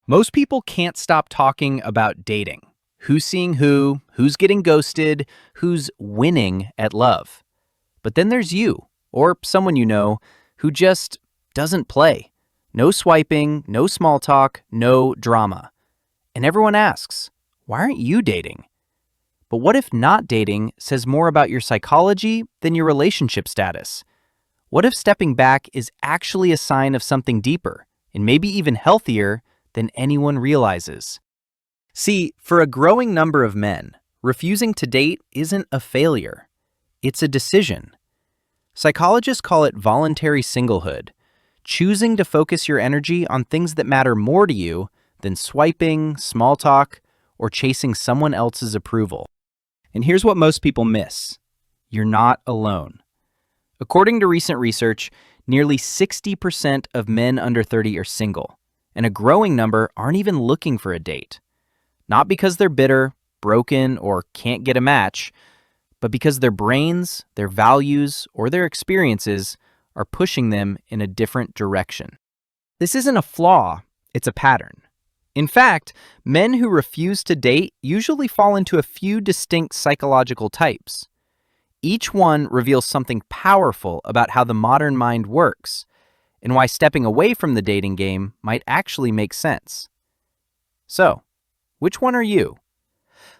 Most people can't stop talking about dating. Who's seeing who's getting ghosted, who's winning at love. But then there's you, or someone you know, who just doesn't play. No swiping, no small talk, no drama. And everyone asks, why aren't you dating? But what if not dating says more about your psychology than your relationship status? What if stepping back is actually a sign of something deeper, and maybe even healthier than anyone realizes? See, for a growing number of men, refusing to date isn't a failure. It's a decision. Psychologists call it voluntary singlehood, choosing to focus your energy on things that matter more to you than swiping, small talk, or chasing someone else's approval. And here's what most people miss. You're not alone. According to recent research, nearly 60% of men under 30 are single, and a growing number aren't even looking for a date. Not because they're bitter, broken, or can't get a match, but because their brains, their values, or their experiences are pushing them in a different direction. This isn't a flaw, it's a pattern. In fact, men who refuse to date usually fall into a few distinct psychological types. Each one reveals something powerful about how the modern mind works, and why stepping away from the dating game might actually make sense. So, which one are you?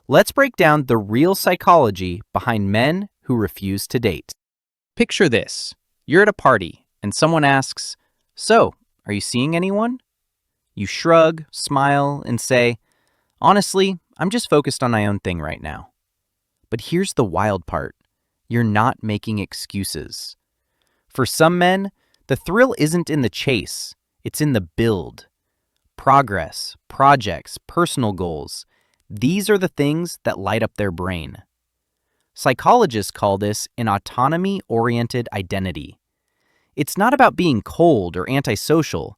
Let's break down the real psychology behind men who refuse to date. Picture this. You're at a party, and someone asks, "So, are you seeing anyone?" You shrug, smile, and say, "Honestly, I'm just focused on my own thing right now." But here's the wild part. You're not making excuses. For some men, the thrill isn't in the chase, it's in the build. Progress, projects, personal goals, these are the things that light up their brain. Psychologists call this an autonomy-oriented identity. It's not about being cold or antisocial.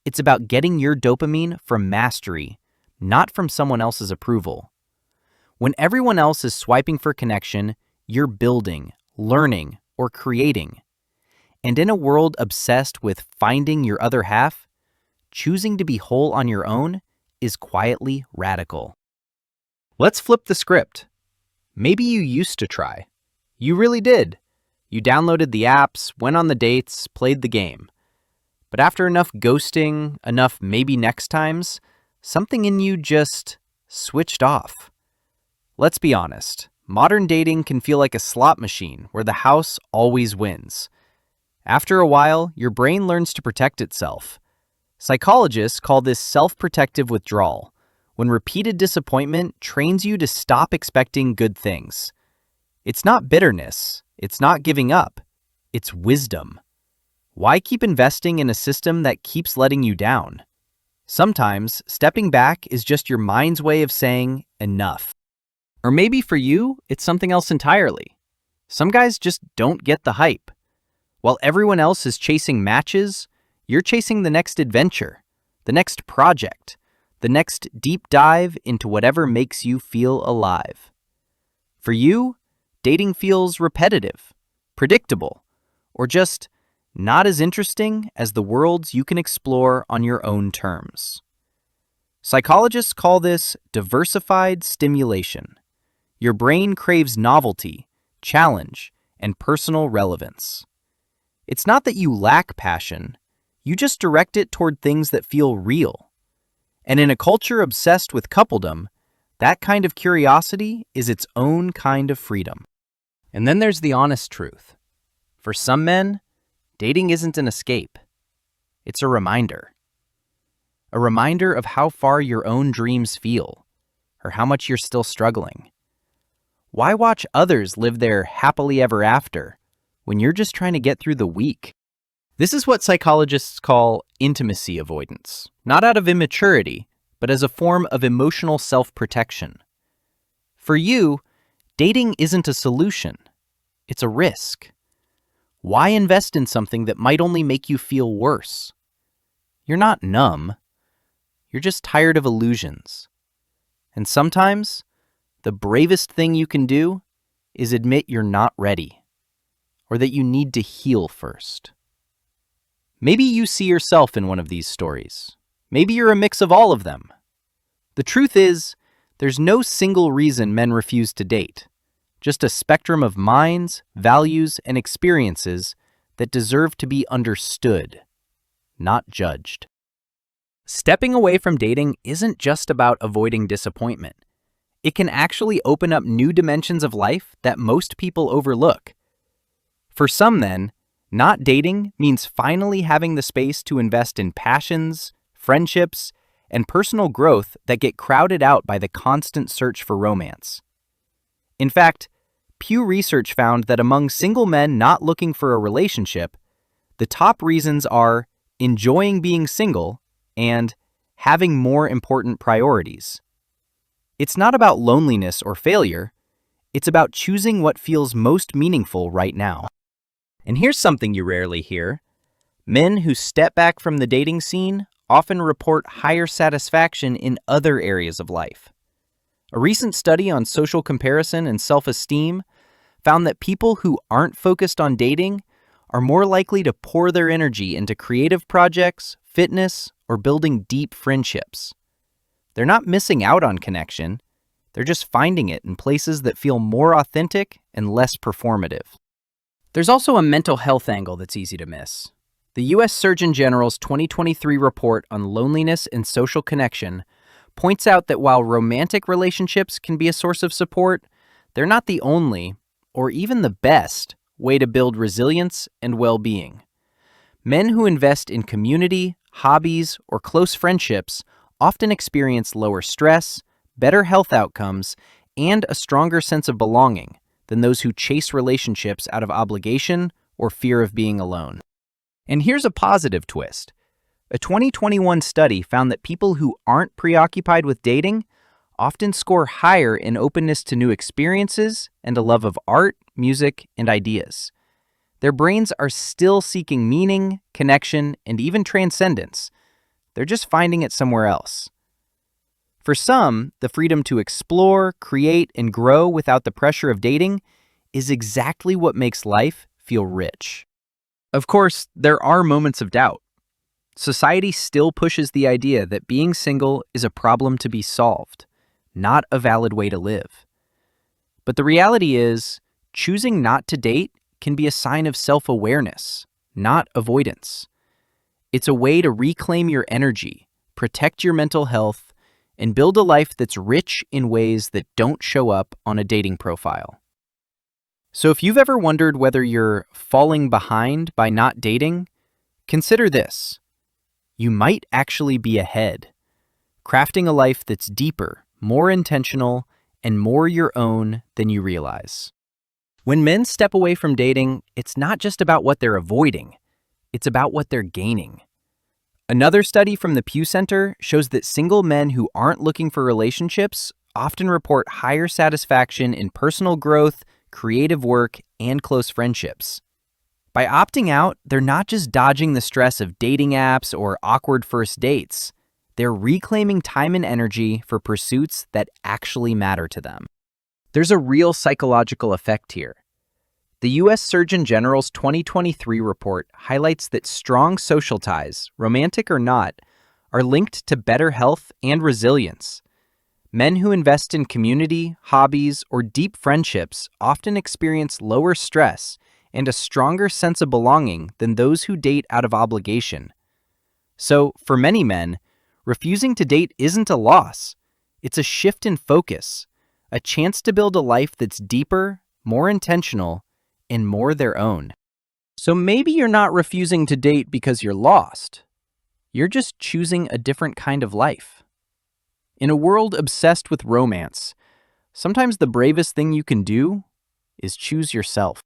It's about getting your dopamine from mastery, not from someone else's approval. When everyone else is swiping for connection, you're building, learning, or creating. And in a world obsessed with finding your other half, choosing to be whole on your own is quietly radical. Let's flip the script. Maybe you used to try. You really did. You downloaded the apps, went on the dates, played the game. But after enough ghosting, enough maybe next times, something in you just switched off. Let's be honest. Modern dating can feel like a slot machine where the house always wins. After a while, your brain learns to protect itself. Psychologists call this self-protective withdrawal, when repeated disappointment trains you to stop expecting good things. It's not bitterness, it's not giving up, it's wisdom. Why keep investing in a system that keeps letting you down? Sometimes, stepping back is just your mind's way of saying enough. Or maybe for you, it's something else entirely. Some guys just don't get the hype. While everyone else is chasing matches, you're chasing the next adventure, the next project, the next deep dive into whatever makes you feel alive. For you, dating feels repetitive, predictable, or just not as interesting as the worlds you can explore on your own terms. Psychologists call this diversified stimulation. Your brain craves novelty, challenge, and personal relevance. It's not that you lack passion, you just direct it toward things that feel real. And in a culture obsessed with coupledom, that kind of curiosity is its own kind of freedom. And then there's the honest truth. For some men, dating isn't an escape. It's a reminder. A reminder of how far your own dreams feel, or how much you're still struggling. Why watch others live their happily ever after when you're just trying to get through the week? This is what psychologists call intimacy avoidance, not out of immaturity, but as a form of emotional self-protection. For you, dating isn't a solution, it's a risk. Why invest in something that might only make you feel worse? You're not numb, you're just tired of illusions. And sometimes, the bravest thing you can do is admit you're not ready, or that you need to heal first. Maybe you see yourself in one of these stories. Maybe you're a mix of all of them. The truth is, there's no single reason men refuse to date, just a spectrum of minds, values, and experiences that deserve to be understood, not judged. Stepping away from dating isn't just about avoiding disappointment. It can actually open up new dimensions of life that most people overlook. For some, then, not dating means finally having the space to invest in passions, friendships, and personal growth that get crowded out by the constant search for romance. In fact, Pew Research found that among single men not looking for a relationship, the top reasons are enjoying being single and having more important priorities. It's not about loneliness or failure, it's about choosing what feels most meaningful right now. And here's something you rarely hear. Men who step back from the dating scene often report higher satisfaction in other areas of life. A recent study on social comparison and self-esteem found that people who aren't focused on dating are more likely to pour their energy into creative projects, fitness, or building deep friendships. They're not missing out on connection, they're just finding it in places that feel more authentic and less performative. There's also a mental health angle that's easy to miss. The U.S. Surgeon General's 2023 report on loneliness and social connection points out that while romantic relationships can be a source of support, they're not the only, or even the best, way to build resilience and well-being. Men who invest in community, hobbies, or close friendships often experience lower stress, better health outcomes, and a stronger sense of belonging than those who chase relationships out of obligation or fear of being alone. And here's a positive twist. A 2021 study found that people who aren't preoccupied with dating often score higher in openness to new experiences and a love of art, music, and ideas. Their brains are still seeking meaning, connection, and even transcendence. They're just finding it somewhere else. For some, the freedom to explore, create, and grow without the pressure of dating is exactly what makes life feel rich. Of course, there are moments of doubt. Society still pushes the idea that being single is a problem to be solved, not a valid way to live. But the reality is, choosing not to date can be a sign of self-awareness, not avoidance. It's a way to reclaim your energy, protect your mental health, and build a life that's rich in ways that don't show up on a dating profile. So if you've ever wondered whether you're falling behind by not dating, consider this. You might actually be ahead, crafting a life that's deeper, more intentional, and more your own than you realize. When men step away from dating, it's not just about what they're avoiding, it's about what they're gaining. Another study from the Pew Center shows that single men who aren't looking for relationships often report higher satisfaction in personal growth, creative work, and close friendships. By opting out, they're not just dodging the stress of dating apps or awkward first dates. They're reclaiming time and energy for pursuits that actually matter to them. There's a real psychological effect here. The U.S. Surgeon General's 2023 report highlights that strong social ties, romantic or not, are linked to better health and resilience. Men who invest in community, hobbies, or deep friendships often experience lower stress and a stronger sense of belonging than those who date out of obligation. So, for many men, refusing to date isn't a loss. It's a shift in focus, a chance to build a life that's deeper, more intentional, and more their own. So maybe you're not refusing to date because you're lost. You're just choosing a different kind of life. In a world obsessed with romance, sometimes the bravest thing you can do is choose yourself.